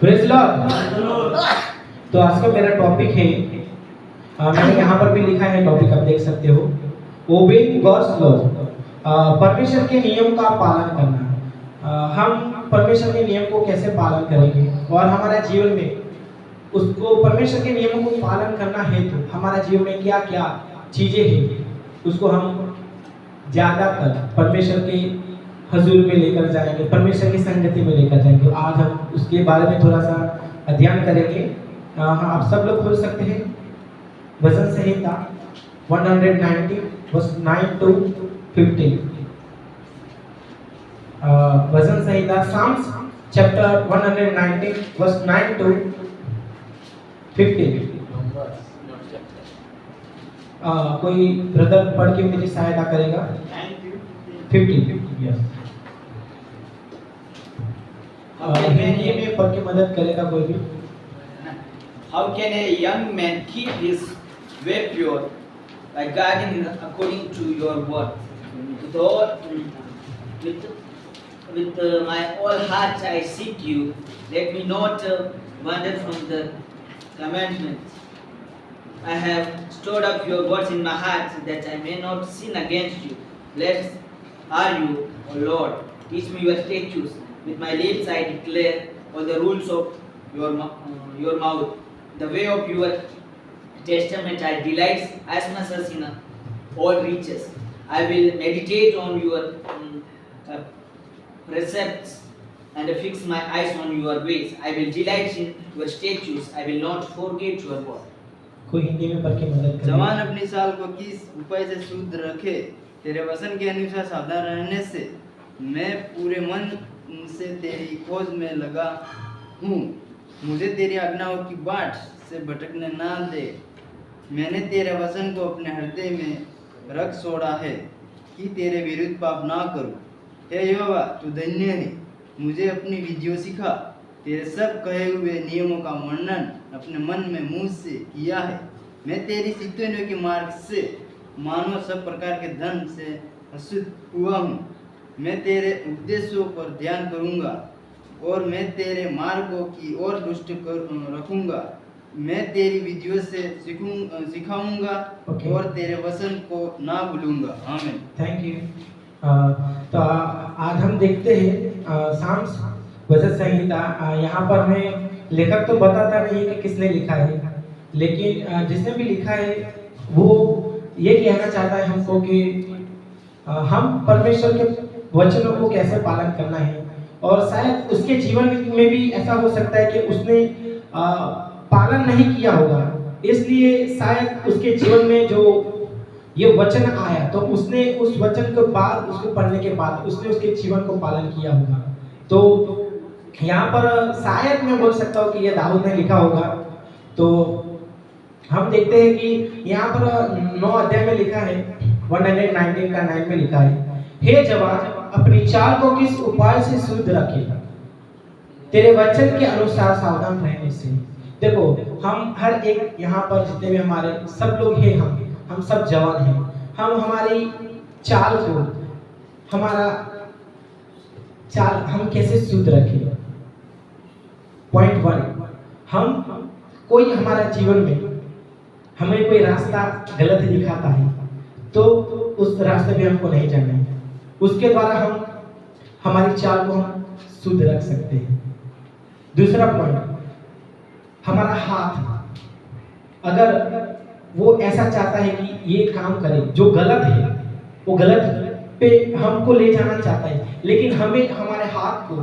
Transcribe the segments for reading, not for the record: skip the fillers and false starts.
Praise Lord. तो आज का मेरा टॉपिक है, मैंने यहाँ पर भी लिखा है टॉपिक, आप देख सकते हो, ओबेइंग गॉड्स लॉ, परमेश्वर के नियम का पालन करना। हम परमेश्वर के नियम को कैसे पालन करेंगे और हमारा जीवन में उसको परमेश्वर के नियमों को पालन करना है तो हमारा जीवन में क्या क्या चीजें हैं उसको हम ज्यादातर परमेश्वर के हजूर में लेकर जाएंगे, परमेश्वर की संगति में लेकर जाएंगे। आज हम उसके बारे में थोड़ा सा अध्ययन करेंगे। आप सब लोग खोल सकते हैं वचन संहिता 190 verse 9 to 15। वचन संहिता Psalms chapter 190 verse 9 to 15। कोई ब्रदर पढ़ के मेरी सहायता करेगा? 15 यस। हिंदी में पढ़ के मदद करेगा कोई भी? How can a young man keep his way pure by guarding according to your word? With my whole heart I seek you. Let me not wander from the commandments. I have stored up your words in my heart that I may not sin against you. Blessed are you, O Lord. Teach me your statutes. With my lips I declare all the rules of your mouth. The way of your testament I delight as much as in all riches. I will meditate on your precepts and fix my eyes on your ways. I will delight in your statutes. I will not forget your word. कोई हिंदी में पढ़ के मदद करे? जवान अपनी साल को किस उपाय से शुद्ध रखे, तेरे वचन के अनुसार सावधान रहने से मैं पूरे मन से तेरी खोज में लगा हूँ। मुझे तेरी आज्ञाओं की बाट से भटकने ना दे। मैंने तेरे वचन को अपने हृदय में रख छोड़ा है कि तेरे विरुद्ध पाप ना करूँ। हे यहोवा, तू धन्य है, मुझे अपनी विधियों सिखा। तेरे सब कहे हुए नियमों का वर्णन अपने मन में मुंह से किया है। मैं तेरी सिद्धों के मार्ग से मानो सब प्रकार के धन से अशुद्ध हुआ हूँ। मैं तेरे उपदेशों पर ध्यान करूँगा और मैं तेरे मार्गों की ओर दृष्टि रखूँगा। मैं तेरी विधियों से सिखाऊंगा और तेरे वचन को ना भूलूंगा। आमीन। Thank you. तो आज हम देखते हैं साम्स वचन संहिता। यहाँ पर मैं लेखक तो बताता नहीं है कि किसने लिखा है, लेकिन जिसने भी लिखा है वो ये कहना चाहता है हमको कि हम परमेश्वर के वचनों को कैसे पालन करना है। और शायद उसके जीवन में भी ऐसा हो सकता है कि उसने पालन नहीं किया होगा, इसलिए शायद उसके जीवन में जो ये वचन आया तो उसने उस वचन के बाद, उसको पढ़ने के बाद उसने उसके जीवन को पालन किया होगा। तो यहाँ पर शायद मैं बोल सकता हूँ कि ये दाऊद ने लिखा होगा। तो हम देखते हैं कि यहाँ पर 9 अध्याय में लिखा है, 119 का 9 में लिखा है, हे जवान, अपनी चाल को किस उपाय से शुद्ध रखे, तेरे वचन के अनुसार सावधान रहने से। देखो, हम हर एक यहाँ पर जितने भी हमारे सब लोग हैं, हम सब जवान हैं। हम हमारी चाल को, हमारा चाल हम कैसे शुद्ध रखें। पॉइंट 1, हम कोई हमारा जीवन में हमें कोई रास्ता गलत दिखाता है तो उस रास्ते में हमको नहीं जाना है। उसके द्वारा हम हमारी चाल को हम शुद्ध रख सकते हैं। दूसरा पॉइंट, हमारा हाथ अगर वो ऐसा चाहता है कि ये काम करे जो गलत है, वो गलत पे हमको ले जाना चाहता है, लेकिन हमें हमारे हाथ को,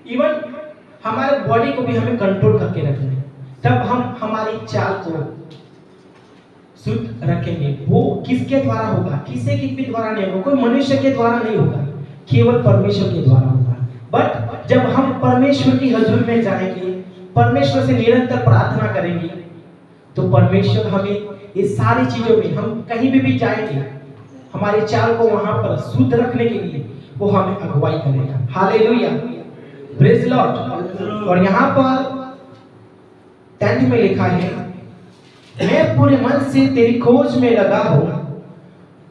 इवन हमारे बॉडी को भी हमें कंट्रोल करके रखना है, तब हम हमारी चाल को शुद्ध रखेंगे। वो किसके द्वारा होगा? किसी के द्वारा नहीं होगा, कोई मनुष्य के द्वारा नहीं होगा, केवल परमेश्वर के द्वारा होगा। बट जब हम परमेश्वर की हजूर में जाएंगे, परमेश्वर से निरंतर प्रार्थना करेंगे, तो परमेश्वर हमें ये सारी चीजों में, हम कहीं भी जाएंगे, हमारी चाल को वहां पर शुद्ध रखने के लिए वो हमें अगुवाई करेगा। Hallelujah, praise Lord. और यहाँ पर 10 में लिखा है, मैं पूरे मन से तेरी खोज में लगा हूं,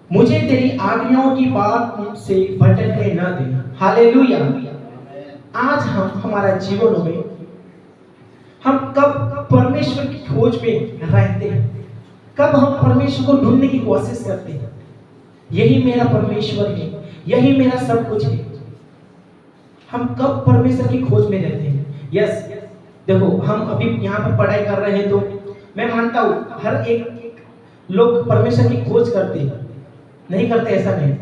मुझे तेरी आज्ञाओं की बात से भटकने न दे। हालेलुया। आज हम हमारा जीवन में कब परमेश्वर की खोज में रहते हैं, कब हम परमेश्वर को ढूंढने की कोशिश करते हैं। यही मेरा परमेश्वर है, यही मेरा सब कुछ है। हम कब परमेश्वर की खोज में रहते हैं। यस, देखो हम अभी यहाँ पर पढ़ाई कर रहे हैं तो मैं मानता हूँ हर एक लोग परमेश्वर की खोज करते हैं, नहीं करते ऐसा नहीं,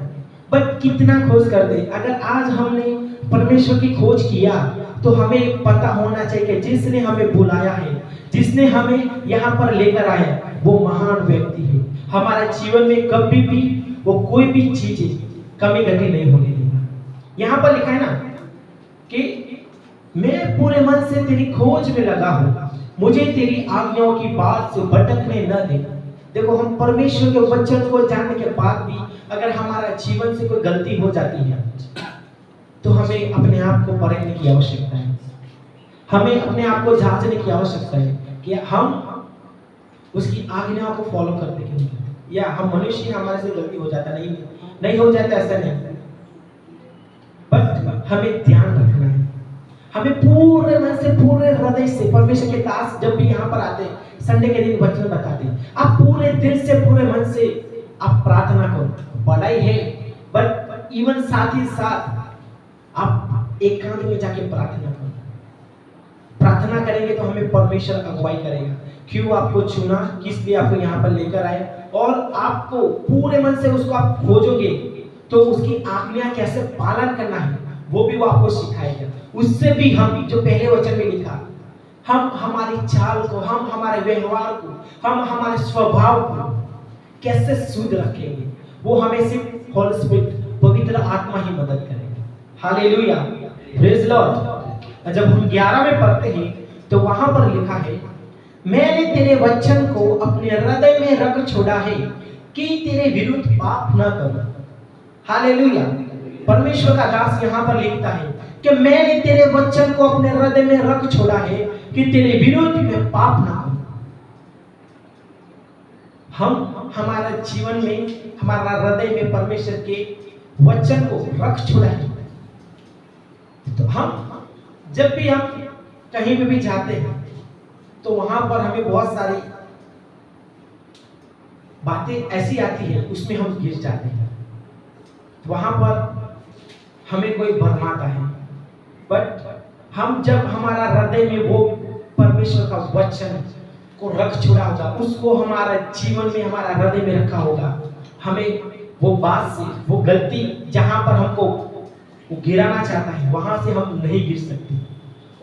बट कितना खोज करते। अगर आज हमने परमेश्वर की खोज किया तो हमें पता होना चाहिए कि जिसने हमें बुलाया है, जिसने हमें यहाँ पर लेकर आया, वो महान व्यक्ति है। हमारे जीवन में कभी भी वो कोई भी चीज कमी घटी नहीं होने देगा। यहाँ पर लिखा है ना कि मैं पूरे मन से तेरी खोज में लगा हूँ, मुझे तेरी आज्ञाओं की बात से भटकने न दे। देखो हम परमेश्वर के वचन को जानने के बाद भी अगर हमारा जीवन से कोई गलती हो जाती है तो हमें अपने आप को परखने की आवश्यकता है, हमें अपने आप को जांचने की आवश्यकता है कि हम उसकी आज्ञाओं को फॉलो करते कि नहीं, या हम मनुष्य हमारे से गलती हो जाता नहीं हो जाता, ऐसा नहीं। बट हमें ध्यान रखना है, हमें पूरे मन से पूरे हृदय से परमेश्वर के दास जब भी यहाँ पर आते हैं संडे के दिन वचन बताते हैं, आप पूरे दिल से पूरे मन से आप प्रार्थना करो। पढ़ाई है बट इवन साथ ही साथ आप एकांत में जाके प्रार्थना करो। प्रार्थना करेंगे तो हमें परमेश्वर अगुवाई करेगा, क्यों आपको चुना, किस लिए आपको यहाँ पर लेकर आए, और आपको पूरे मन से उसको आप खोजोगे तो उसकी आज्ञा कैसे पालन करना है वो भी वो आपको सिखाएगा। उससे भी हम जो पहले वचन में लिखा, हम हमारी चाल को, हम हमारे व्यवहार को, हम हमारे स्वभाव को कैसे शुद्ध रखेंगे, वो हमें सिर्फ होली स्पिरिट पवित्र आत्मा ही मदद करेगा। Hallelujah, praise Lord. जब हम 11 में पढ़ते हैं तो वहां पर लिखा है, मैंने तेरे वचन को अपने हृदय में रख छोड़ा है कि तेरे विरुद्ध पाप न करूं। हालेलुया, परमेश्वर का दास यहाँ पर लिखता है कि मैंने तेरे वचन को अपने हृदय में रख छोड़ा है कि तेरे विरुद्ध में पाप ना करूं। हम हमारा जीवन में, हमारा हृदय में परमेश्वर के वचन को रख छोड़ा है, तो हम जब भी हम कहीं पे भी जाते हैं तो वहां पर हमें बहुत सारी बातें ऐसी आती है, उसमें हम गिर जाते हैं। वहां पर हमें कोई भरमाता है, बट हम जब हमारा हृदय में वो परमेश्वर का वचन को रख छोड़ा होगा, उसको हमारा जीवन में, हमारा हृदय में रखा होगा, हमें वो बात से, वो गलती जहां पर हमको वो गिराना चाहता है वहां से हम नहीं गिर सकते।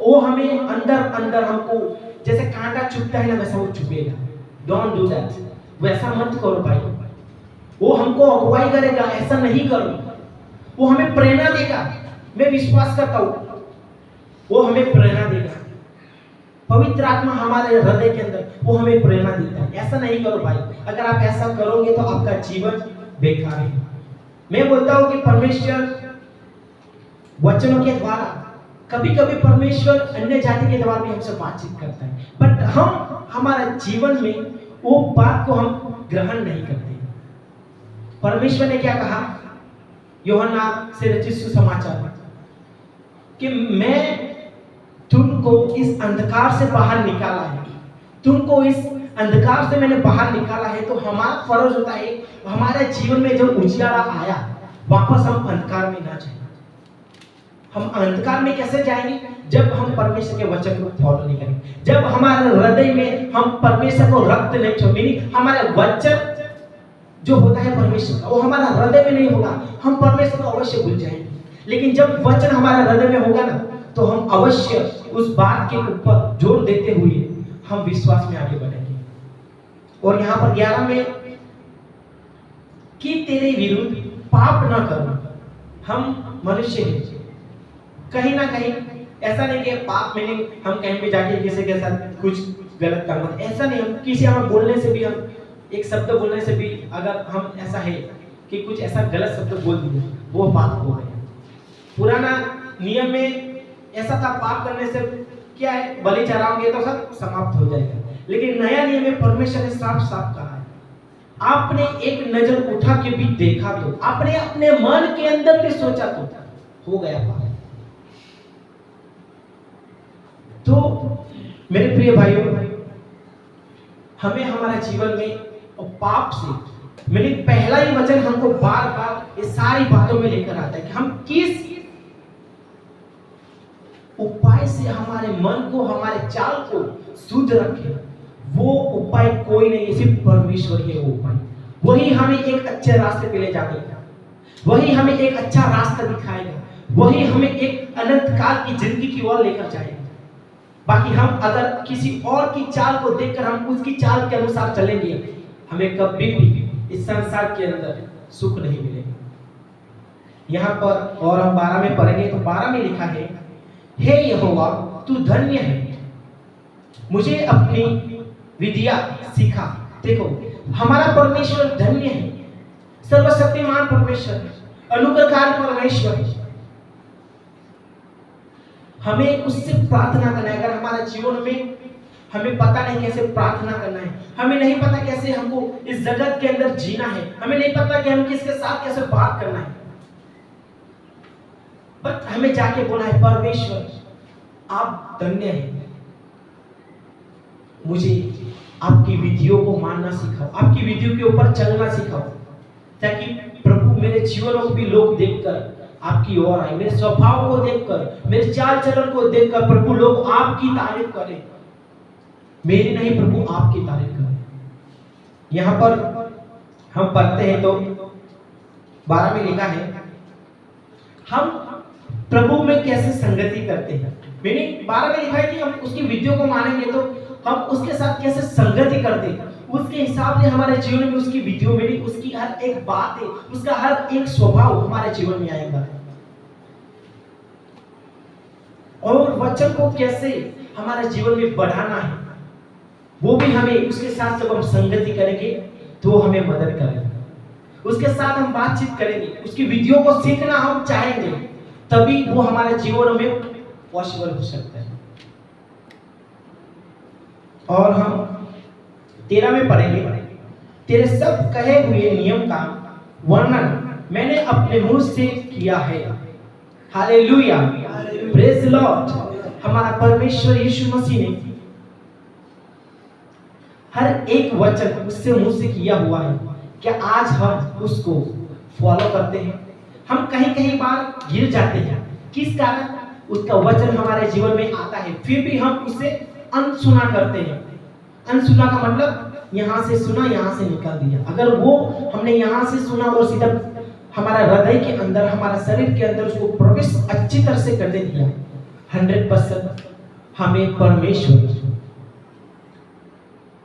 वो हमें अंदर अंदर हमको जैसे कांटा चुभता है ना, वैसा वो चुभेगा। डोंट डू दैट, वैसा मत करो भाई। वो हमको अगुवाई करेगा, ऐसा नहीं करो। वो हमें प्रेरणा देगा, मैं विश्वास करता हूँ वो हमें प्रेरणा देगा। पवित्र आत्मा हमारे हृदय के अंदर वो हमें प्रेरणा देता है, ऐसा नहीं करो भाई। अगर आप ऐसा करोगे तो आपका जीवन बेकार है। मैं बोलता हूँ कि परमेश्वर वचनों के द्वारा, कभी कभी परमेश्वर अन्य जाति के द्वारा भी हमसे बातचीत करता है, बट हम हमारा जीवन में वो बात को हम ग्रहण नहीं करते। परमेश्वर ने क्या कहा यूहन्ना से रचित सुसमाचार में कि मैं तुमको इस अंधकार से बाहर निकाला है, तुमको इस अंधकार से मैंने बाहर निकाला है। तो हमारा फर्ज होता है हमारे जीवन में जब उजियारा आया वापस हम अंधकार में ना जाए। हम अंधकार में कैसे जाएंगे? जब हम परमेश्वर के वचन को फॉलो नहीं करेंगे, जब हमारे हृदय में हम परमेश्वर को रक्त नहीं छोड़ेंगे। हमारे वचन जो होता है परमेश्वर का, वो हमारा हृदय में नहीं होगा, हम परमेश्वर को अवश्य भूल जाएंगे। लेकिन जब वचन हमारे हृदय में होगा ना, तो हम अवश्य उस बात के ऊपर जोर देते हुए हम विश्वास में आगे बढ़ेंगे। और यहाँ पर 11 में कि तेरे विरुद्ध पाप ना करो। हम मनुष्य हैं, कहीं ना कहीं ऐसा नहीं कि पाप में हम कहीं भी जाके किसी के साथ कुछ गलत काम, ऐसा नहीं। हम किसी हमें बोलने से भी, हम एक शब्द बोलने से भी अगर हम ऐसा है कि कुछ ऐसा गलत शब्द बोल दिए, वो पाप हो गया। पुराना नियम में ऐसा था, पाप करने से क्या है, बलि चढ़ाओगे तो सब समाप्त हो जाएगा। लेकिन नया नियम में परमेश्वर ने साफ साफ कहा है, आपने एक नजर उठा के भी देखा तो, आपने अपने मन के अंदर भी सोचा तो हो गया पाप। तो मेरे प्रिय भाइयों, हमें हमारे जीवन में और पाप से मेरे पहला ही वचन हमको बार बार ये सारी बातों में लेकर आता है कि हम किस उपाय से हमारे मन को, हमारे चाल को शुद्ध रखें। वो उपाय कोई नहीं, सिर्फ परमेश्वर ही है वो उपाय। वही हमें एक अच्छे रास्ते पे ले जाएगा, वही हमें एक अच्छा रास्ता दिखाएगा, वही हमें एक अनंत काल की जिंदगी की ओर लेकर जाएगा। बाकी हम अगर किसी और की चाल को देखकर हम उसकी चाल के अनुसार चलेंगे, हमें कभी भी इस संसार के अंदर सुख नहीं मिलेगा। यहाँ पर और हम 12 में पढ़ेंगे तो 12 में लिखा है, हे यहोवा तू धन्य है, मुझे अपनी विद्या सिखा। देखो, हमारा परमेश्वर धन्य है, सर्वशक्तिमान परमेश्वर, अनुग्रहकारी परमेश्वर। हमें उससे प्रार्थना करना है। अगर हमारे जीवन में हमें पता नहीं कैसे प्रार्थना करना है, हमें नहीं पता कैसे हमको इस जगत के अंदर जीना है, हमें नहीं पता कि हम किसके साथ कैसे बात करना है, बट हमें जाके बोला है, परमेश्वर आप धन्य हैं, मुझे आपकी विधियों को मानना सिखाओ, आपकी विधियों के ऊपर चलना सिखाओ, ताकि प्रभु मेरे जीवन को भी लोग देखकर आपकी ओर आए, मेरे स्वभाव को देखकर, मेरे चाल चलन को देखकर प्रभु लोग आपकी तारीफ करें, मेरी नहीं प्रभु आपकी तारीफ करें। यहाँ पर हम पढ़ते हैं तो 12 में लिखा है, हम प्रभु में कैसे संगति करते हैं। मीनिंग 12 में लिखा है कि हम उसकी विधियों को मानेंगे तो हम उसके साथ कैसे संगति करते हैं, उसके हिसाब से हमारे जीवन में उसकी विधियों में उसकी हर एक बात है, उसका हर एक स्वभाव हमारे जीवन में आएगा। और वचन को कैसे हमारे जीवन में बढ़ाना है, वो भी हमें उसके साथ जब हम संगति करेंगे तो हमें मदद करेगा। उसके साथ हम बातचीत करेंगे, उसकी विधियों को सीखना हम चाहेंगे, तभी वो हमारे जीवन में पॉसिबल हो सकता है। और हम 13 में पढ़ेंगे, तेरे सब कहे हुए नियम का वर्णन मैंने अपने मुंह से किया है। Hallelujah, praise the Lord. हमारा परमेश्वर यीशु मसीह ने हर एक वचन उससे मुंह से किया हुआ है। क्या आज हम उसको फॉलो करते हैं? हम कहीं कहीं बार गिर जाते हैं, किस कारण? उसका वचन हमारे जीवन में आता है, फिर भी हम उसे अनसुना करते हैं। अनसुना का मतलब यहाँ से सुना, यहाँ से निकाल दिया। अगर वो हमने यहाँ से सुना और सीधा हमारा हृदय के अंदर, हमारा शरीर के अंदर उसको प्रवेश अच्छी तरह से कर दे दिया, 100% हमें परमेश्वर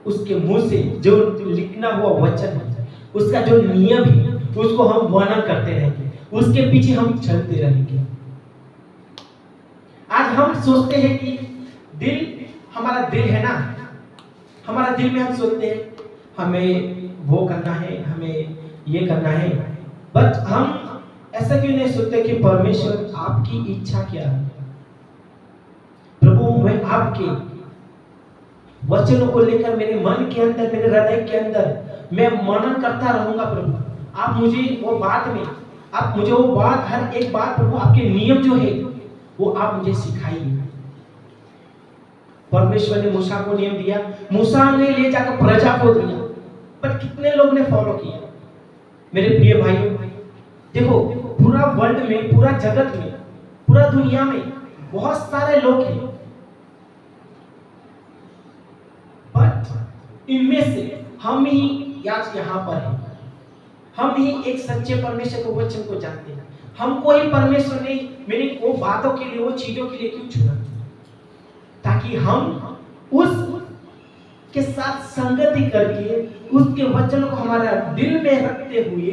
उसके मुंह से जो लिखना हुआ वचन है, उसका जो नियम है, उसको हम वर्णन करते रहेंगे, उसके पीछे हम चलते रहेंगे। आज हम सोचते हैं कि दिल, हमारा दिल है ना, हमारा दिल में हम सोचते हैं हमें वो करना है, हमें ये करना है, बट हम ऐसा क्यों नहीं सोचते कि परमेश्वर आपकी इच्छा क्या है? प्रभु मैं आपके वचनों को लेकर मेरे मन के अंदर, मेरे हृदय के अंदर मैं मनन करता रहूंगा। प्रभु आप मुझे वो बात में, आप मुझे वो बात, हर एक बात प्रभु आपके नियम जो है वो आप मुझे सिखाइए। परमेश्वर ने मूसा को नियम दिया, मूसा ने ले जाकर प्रजा को दिया, पर कितने लोग ने फॉलो किया? मेरे प्रिय भाइयों, देखो पूरा वर्ल्ड में, पूरा जगत में, पूरा दुनिया में बहुत सारे लोग हैं, बट इनमें से हम ही आज यहाँ पर हैं, हम ही एक सच्चे परमेश्वर को, वचन को जानते हैं। हमको ही परमेश्वर ने मेरी वो बातों के लिए, वो चीजों के लिए क्यों चुना? ताकि हम उस के साथ संगति करके उसके वचन को हमारा दिल में रखते हुए,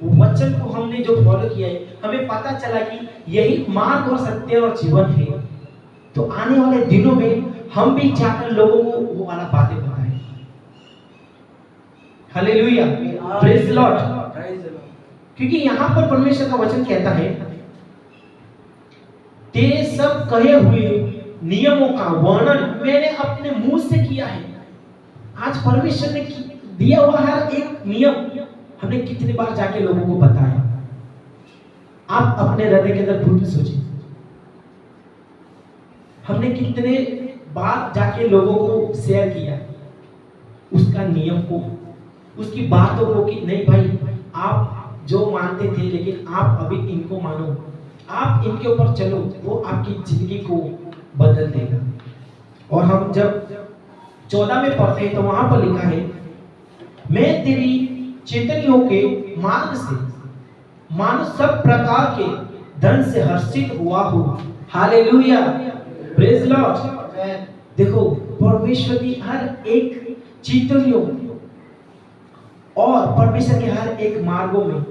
वो वचन को हमने जो फॉलो किया है, हमें पता चला कि यही मार्ग और सत्य और जीवन है, तो आने वाले दिनों में हम भी जाकर लोगों को वो वाला बातें बताएं। Hallelujah, praise the Lord. क्योंकि यहाँ पर परमेश्वर का वचन कहता है, तेरे सब कहे हुए नियमों का वर्णन मैंने अपने मुंह से किया है। आज परमेश्वर ने दिया हुआ हर एक नियम हमने कितनी बार जाके लोगों को बताया। आप अपने हृदय के अंदर खुद सोचिए, हमने कितने बात जाके लोगों को शेयर किया, उसका नियम को, उसकी बातों को, कि नहीं भाई आप जो मानते थे लेकिन आप अभी इनको मानो, आप इनके ऊपर चलो, वो आपकी जिंदगी को बदल देगा। और हम जब 14 में पढ़ते हैं तो वहां पर लिखा है, मैं तेरी चेतनियों के मार्ग से मानो सब प्रकार के धन से हर्षित हुआ हूं। Hallelujah, praise Lord. देखो परमेश्वर की हर एक चेतनियों और परमेश्वर के हर एक मार्गों में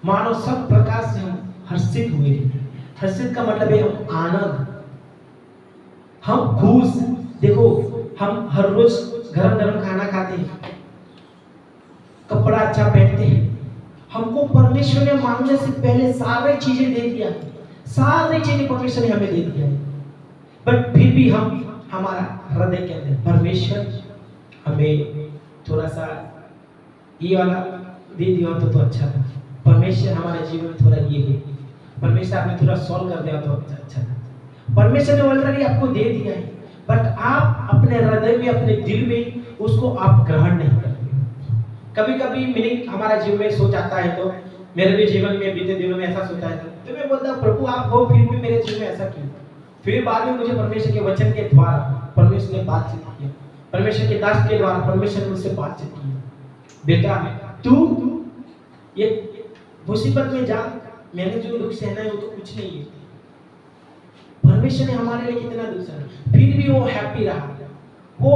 मानो सब प्रकार से हम हर्षित हुए। हर्षित का मतलब है हम आनंद, हम खुश। देखो हम हर रोज गरम गरम खाना खाते हैं, कपड़ा अच्छा पहनते हैं, हमको परमेश्वर ने मांगने से पहले सारी चीजें दे दिया, सारी चीजें परमेश्वर ने हमें दे दिया है। बट फिर भी हम, हमारा हृदय के अंदर परमेश्वर हमें थोड़ा सा ये वाला दे दिया तो अच्छा था, परमेश्वर हमारे जीवन में थोड़ा ये है, परमेश्वर आपने थोड़ा सॉल्व कर दिया तो अच्छा था। परमेश्वर ने ऑलरेडी आपको दे दिया है, बट आप अपने हृदय में, अपने दिल में उसको आप ग्रहण नहीं करते। कभी कभी मीनिंग हमारा जीवन में सोच आता है, तो मेरे भी जीवन में बीते दिनों में ऐसा सोचा है, तो मैं बोलता हूँ प्रभु आप हो, फिर भी मेरे जीवन में ऐसा क्यों। फिर बाद में मुझे परमेश्वर के वचन के द्वारा परमेश्वर ने बातचीत की, परमेश्वर के दास के द्वारा परमेश्वर ने मुझसे बातचीत की, बेटा तू ये मुसीबत में जा, मैंने जो दुख सहना है वो तो कुछ नहीं है। परमेश्वर ने हमारे लिए कितना दुख सहना, फिर भी वो हैप्पी रहा। वो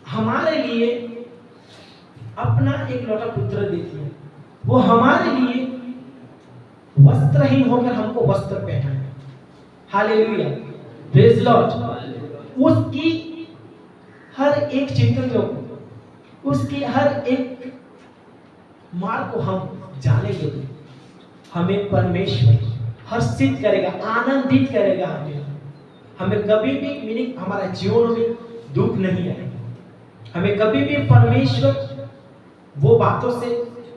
हमारे लिए अपना एक लौटा पुत्र दे दिया, वो हमारे लिए वस्त्रहीन होकर हमको वस्त्र पहनाया। Hallelujah, praise Lord. उसकी हर एक चिंतन को, उसकी हर एक मार्ग को हम जानेंगे, हमें परमेश्वर हर्षित करेगा, आनंदित करेगा। हमें कभी भी मीनिंग हमारा जीवन में दुख नहीं आएगा, हमें कभी भी परमेश्वर वो बातों से,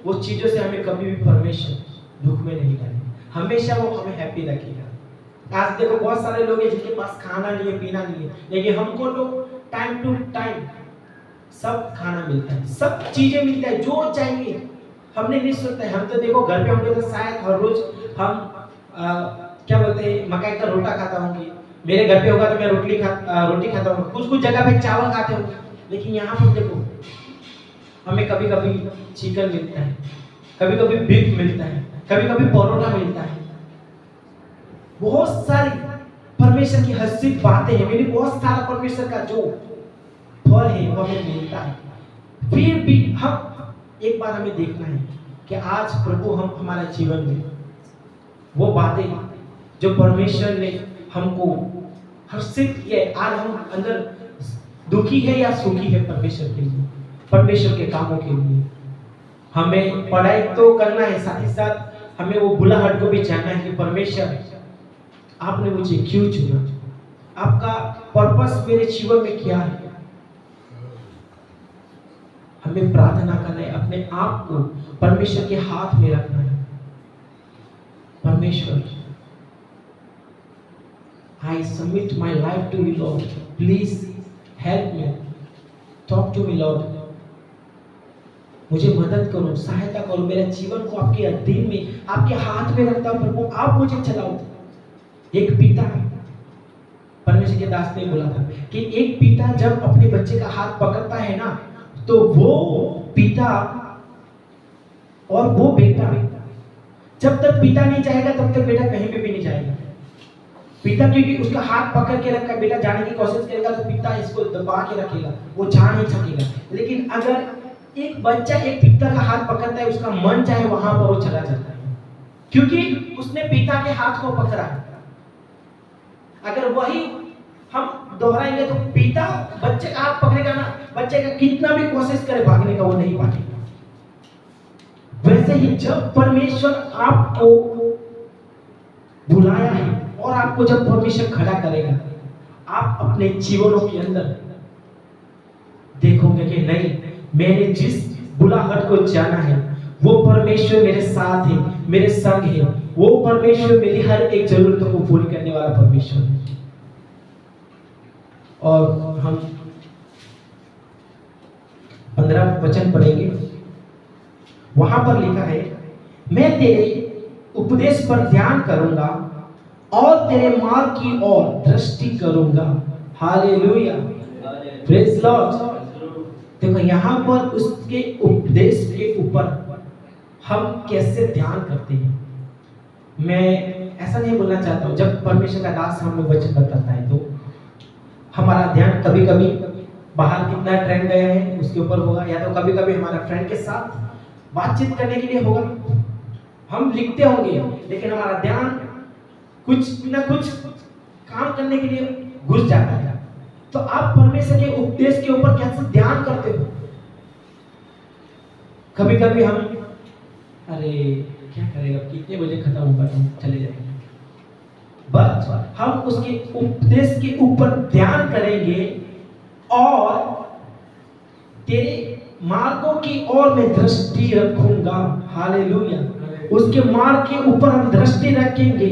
वो चीजों से हमें कभी भी परमेश्वर दुख में नहीं डालेगा, हमेशा वो हमें हैप्पी रखेगा। आज देखो बहुत सारे लोग हैं जिनके पास खाना नहीं है, पीना नहीं है, लेकिन हमको तो टाइम टू टाइम सब खाना मिलता है, सब चीजें मिलता है, जो चाहिए हमने नहीं सोचता है। हम तो देखो घर पे होंगे तो शायद हर रोज हम क्या बोलते हैं, मकई का रोटा खाता होंगे, मेरे घर पे होगा तो मैं रोटी खाता हूँ, कुछ कुछ जगह पे चावल खाते होंगे, लेकिन यहाँ पर देखो हमें कभी कभी चिकन मिलता है, कभी कभी बीफ मिलता है, कभी कभी परोठा मिलता है। बहुत सारी परमेश्वर की हर्षित बातें हैं, मेरी बहुत सारा परमेश्वर का जो फल है वो हमें मिलता है। फिर भी हम एक बार हमें देखना है कि आज प्रभु हम हमारे जीवन में वो बातें जो परमेश्वर ने हमको हर्षित किया है, आज हम अंदर दुखी है या सुखी है परमेश्वर के लिए, परमेश्वर के कामों के लिए। हमें पढ़ाई तो करना है, साथ ही साथ हमें वो बुलाहट को भी जानना है कि परमेश्वर आपने मुझे क्यों चुना, आपका पर्पस मेरे जीवन में क्या है। हमें प्रार्थना करना है, अपने आप को परमेश्वर के हाथ में रखना है। परमेश्वर, I submit my life to you, Lord. Please help me. Talk to me, Lord. मुझे मदद करो, सहायता करो, मेरे जीवन को आपके अधीन में, आपके हाथ में रखता हूँ प्रभु, आप मुझे चलाओ। एक पिता, परमेश्वर के दास ने बोला था कि एक पिता जब अपने बच्चे का हाथ पकड़ता है ना, तो वो पिता और वो बेटा, जब तक पिता नहीं जाएगा तब तक बेटा कहीं पे भी नहीं जाएगा। पिता क्योंकि उसका हाथ पकड़ के रखा, बेटा जाने की कोशिश करेगा तो पिता इसको दबा के रखेगा, वो जा नहीं सकेगा। लेकिन अगर एक बच्चा एक पिता का हाथ पकड़ता है, उसका मन चाहे वहां पर वो चला जाता है, क्योंकि उसने पिता के हाथ को पकड़ा है। अगर वही हम दोहराएंगे तो पिता बच्चे का हाथ पकड़ेगा ना, बच्चे का कितना भी कोशिश करे भागने का, वो नहीं भागेगा। वैसे ही जब परमेश्वर आपको बुलाया है और आपको जब परमेश्वर खड़ा करेगा, आप अपने जीवनों के अंदर देखोगे कि नहीं, मैंने जिस बुलाहट को जाना है वो परमेश्वर मेरे साथ है, मेरे संग है, वो परमेश्वर मेरी हर एक जरूरतों को पूरी करने वाला परमेश्वर है। और हम 15 वचन पढ़ेंगे। वहां पर लिखा है, मैं तेरे उपदेश पर ध्यान करूंगा और तेरे मार्ग की ओर दृष्टि करूंगा। Hallelujah, praise Lord. देखो यहाँ पर उसके उपदेश के ऊपर हम कैसे ध्यान करते हैं। मैं ऐसा नहीं बोलना चाहता हूँ, जब परमेश्वर का दास हमें वचन बताता है तो हमारा ध्यान कभी कभी बाहर कितना ट्रेंड गया है उसके ऊपर होगा, या तो कभी कभी हमारा फ्रेंड के साथ बातचीत करने के लिए होगा। हम लिखते होंगे लेकिन हमारा ध्यान कुछ ना कुछ काम करने के लिए घुस जाता है। तो आप परमेश्वर के उपदेश के ऊपर कैसे ध्यान करते हो? कभी कभी हम अरे क्या करेगा, कितने बजे खत्म होगा, तो चले जाएंगे। बट हम उसके उपदेश के ऊपर ध्यान करेंगे और तेरे मार्गों की ओर मैं दृष्टि रखूंगा। हालेलुया, उसके मार्ग के ऊपर हम दृष्टि रखेंगे।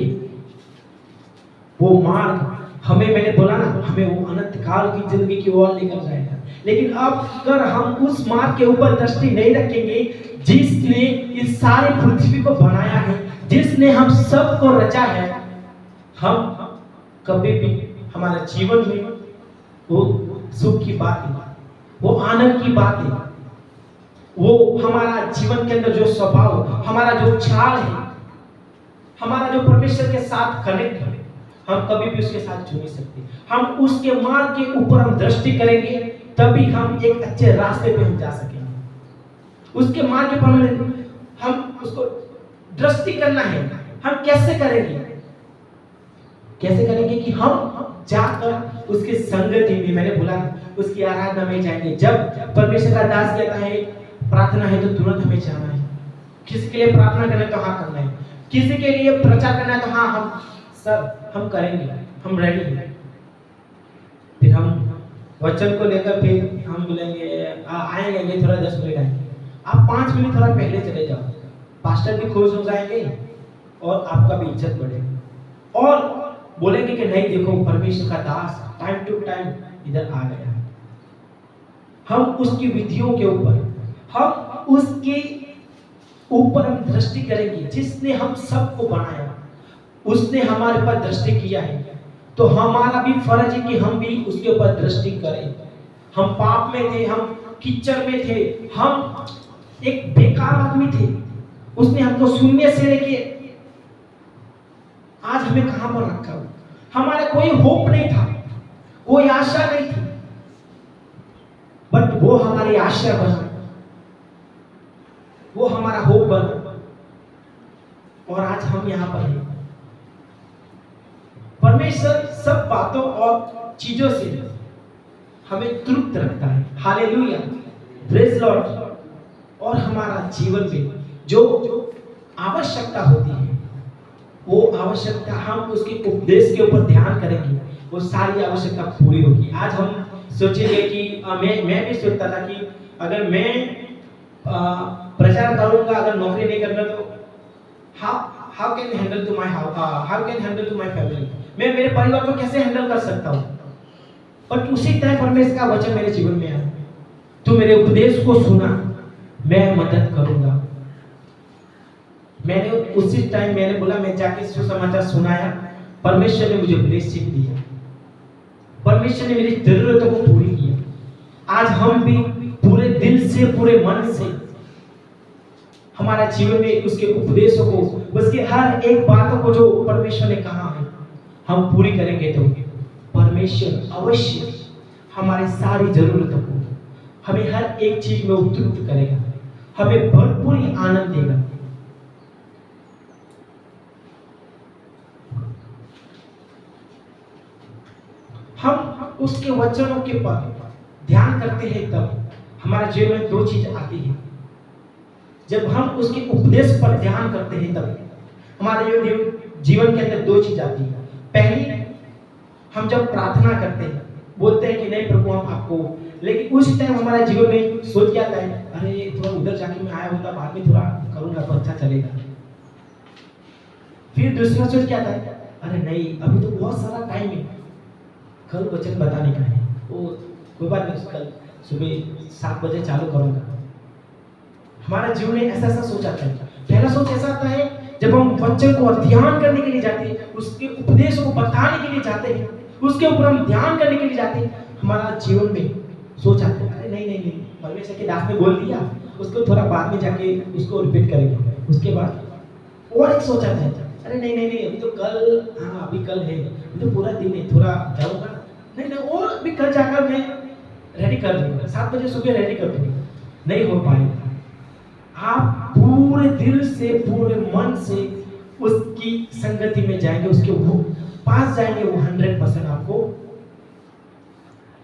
वो मार्ग हमें, मैंने बोला ना, हमें वो अनंत काल की जिंदगी की ओर लेकर जाएगा। लेकिन अब अगर हम उस मार्ग के ऊपर दृष्टि नहीं रखेंगे जिसने इस सारी पृथ्वी को बनाया है, जिसने हम सबको रचा है, हम कभी भी हमारा जीवन में वो सुख की बातें, वो आनंद की बातें, वो हमारा जीवन के अंदर जो स्वभाव, हमारा जो चाल है, हमारा जो परमेश्वर के साथ कनेक्ट है, हम कभी भी उसके साथ छू नहीं सकते। हम उसके मार्ग के ऊपर हम दृष्टि करेंगे तभी हम एक अच्छे रास्ते पे हम जा सकेंगे। उसके मार्ग के ऊपर हम उसको दृष्टि करना है। हम कैसे करेंगे? कैसे करेंगे कि हम जाकर उसके संगति में, मैंने बोला उसकी आराधना में जाएंगे। जब परमेश्वर का दास कहता है प्रार्थना है तो तुरंत हमें जाना है। किसी के लिए प्रार्थना करना है तो हाँ करना है, किसी के लिए प्रचार करना है तो हाँ हम सब हम करेंगे, हम रेडी हैं। फिर हम वचन को लेकर फिर हम बोलेंगे आएंगे, ये थोड़ा 10 मिनट आएंगे। आप 5 मिनट थोड़ा पहले चले जाओ, पास्टर भी खुश हो जाएंगे और आपका भी इज्जत बढ़ेगा और बोलेंगे कि नहीं देखो परमेश्वर का दास टाइम टू टाइम इधर आ गया। हम उसकी विधियों के ऊपर, हम उसके ऊपर हम दृष्टि करेंगे। जिसने हम सबको बनाया, उसने हमारे पर दृष्टि किया है, तो हमारा भी फर्ज है कि हम भी उसके ऊपर दृष्टि करें। हम पाप में थे, हम कीचड़ में थे, हम एक बेकार आदमी थे। उसने हमको शून्य से लेके आज हमें कहां पर रखा? हमारा कोई होप नहीं था, कोई आशा नहीं थी, बट वो हमारी आशा बना, वो हमारा होप बना और आज हम यहां पर हैं। परमेश्वर सब बातों और चीजों से हमें तृप्त रखता है। Hallelujah, praise Lord. और हमारा जीवन में जो आवश्यकता होती है, वो आवश्यकता हम उसके उपदेश के ऊपर ध्यान करेंगे, वो सारी आवश्यकता पूरी होगी। आज हम सोचेंगे कि मैं भी सोचता था कि अगर मैं प्रचार करूंगा, अगर नौकरी नहीं करना तो how can handle to my how can handle to my family, मैं मेरे परिवार को कैसे हैंडल कर सकता हूँ। पर उसी टाइम परमेश्वर का वचन मेरे जीवन में आया, तू मेरे उपदेश को सुना, मैं मदद करूंगा। मैंने उसी टाइम मैंने बोला, मैं जाके सुसमाचार सुनाया, परमेश्वर ने मुझे ब्लेसिंग दिया, परमेश्वर ने मेरी जरूरतों को पूरी किया। आज हम भी पूरे दिल से, पूरे मन से हमारा जीवन में उसके उपदेशों को, उसके हर एक बातों को जो परमेश्वर ने कहा है हम पूरी करेंगे तो परमेश्वर अवश्य हमारी सारी जरूरतों को, हमें हर एक चीज में तृप्त करेगा, हमें भरपूर आनंद देगा। हम उसके वचनों के पर ध्यान करते हैं तब हमारे जीवन में 2 चीज आती है। जब हम उसके उपदेश पर ध्यान करते हैं तब हमारे जीवन के अंदर 2 चीज आती है। पहली, हम जब प्रार्थना करते हैं, बोलते हैं कि नहीं प्रभु हम आपको, लेकिन उस टाइम हमारे जीवन में सोच क्या आता है, अरे थोड़ा उधर जाके मैं आया होता, बाद में थोड़ा करूंगा तो अच्छा चलेगा। फिर दूसरा सोच क्या आता है, अरे नहीं अभी तो बहुत सारा टाइम है, कल वचन बताने का है, वो कोई बात नहीं, कल सुबह 7 बजे चालू करूँगा। हमारा जीवन में ऐसा ऐसा सोच आता है। पहला सोच ऐसा आता है जब हम वचन को ध्यान करने के लिए जाते हैं, उसके उपदेश को बताने के लिए जाते हैं, उसके ऊपर हम ध्यान करने के लिए जाते हैं, हमारा जीवन में सोच आता है अरे नहीं नहीं नहीं, परमेश्वर के दास ने बोल दिया, उसको थोड़ा बाद में जाके उसको रिपीट करेंगे। उसके बाद और एक सोच आता है अरे नहीं नहीं नहीं, अभी तो कल, हाँ अभी कल है, अभी तो पूरा दिन है, थोड़ा जाऊँगा, नहीं नहीं और अभी कल जाकर मैं रेडी कर दूंगा, 7 बजे सुबह रेडी कर दूंगा। नहीं हो पाएगा। आप पूरे दिल से पूरे मन से उसकी संगति में जाएंगे, उसके वो पास जाएंगे, वो 100% आपको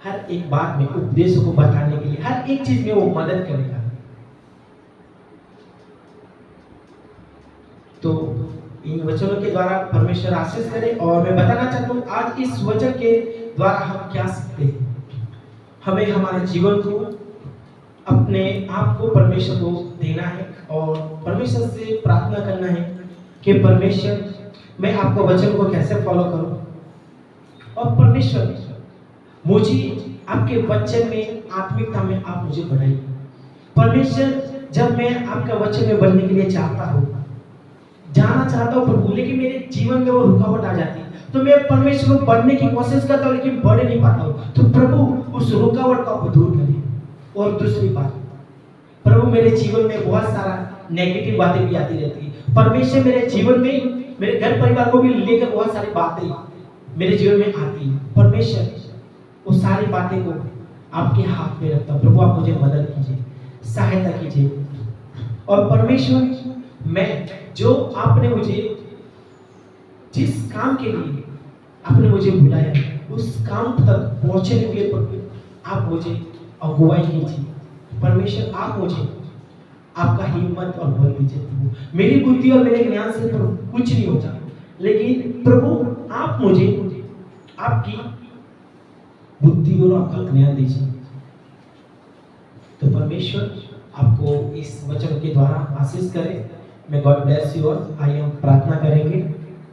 हर एक बात में, उपदेशों को बताने के लिए, हर एक चीज में वो मदद करेगा। तो इन वचनों के द्वारा परमेश्वर आशीष करे। और मैं बताना चाहता हूँ आज इस वचन के द्वारा हम क्या सीखते हैं। हमें हमारे जीवन को, अपने आप को परमेश्वर को देना है और परमेश्वर से प्रार्थना करना है कि परमेश्वर मैं आपको वचन को कैसे फॉलो करूं, और परमेश्वर मुझे आपके वचन में, आत्मिकता में आप मुझे बढ़ाइए। परमेश्वर जब मैं आपका वचन में बढ़ने के लिए चाहता हूँ, जाना चाहता हूँ प्रभु, लेकिन मेरे जीवन में वो रुकावट आ जाती है, तो मैं परमेश्वर को बढ़ने की कोशिश करता हूँ लेकिन बढ़ नहीं पाता हूँ। तो प्रभु उस रुकावट को आप दूर करें। और दूसरी बात, प्रभु मेरे जीवन में बहुत सारा नेगेटिव बातें भी आती रहती है। परमेश्वर मेरे जीवन में, मेरे घर परिवार को भी लेकर बहुत सारी बातें मेरे जीवन में आती है। परमेश्वर उस सारी बातें को आपके हाथ में रखता हूँ। प्रभु आप मुझे मदद कीजिए, सहायता कीजिए। और परमेश्वर मैं जो आपने मुझे, जिस काम के लिए आपने मुझे बुलाया, उस काम तक पहुंचने के लिए आप मुझे अगुवाई कीजिए। परमेश्वर आप मुझे आपका हिम्मत और बल दीजिए। मेरी बुद्धि और मेरे ज्ञान से कुछ नहीं होता, लेकिन प्रभु आप मुझे आपकी बुद्धि और अक्ल ज्ञान दीजिए। तो परमेश्वर आपको इस वचन के द्वारा आशीष करे। मैं गॉड ब्लेस यू। और आइए हम प्रार्थना करेंगे।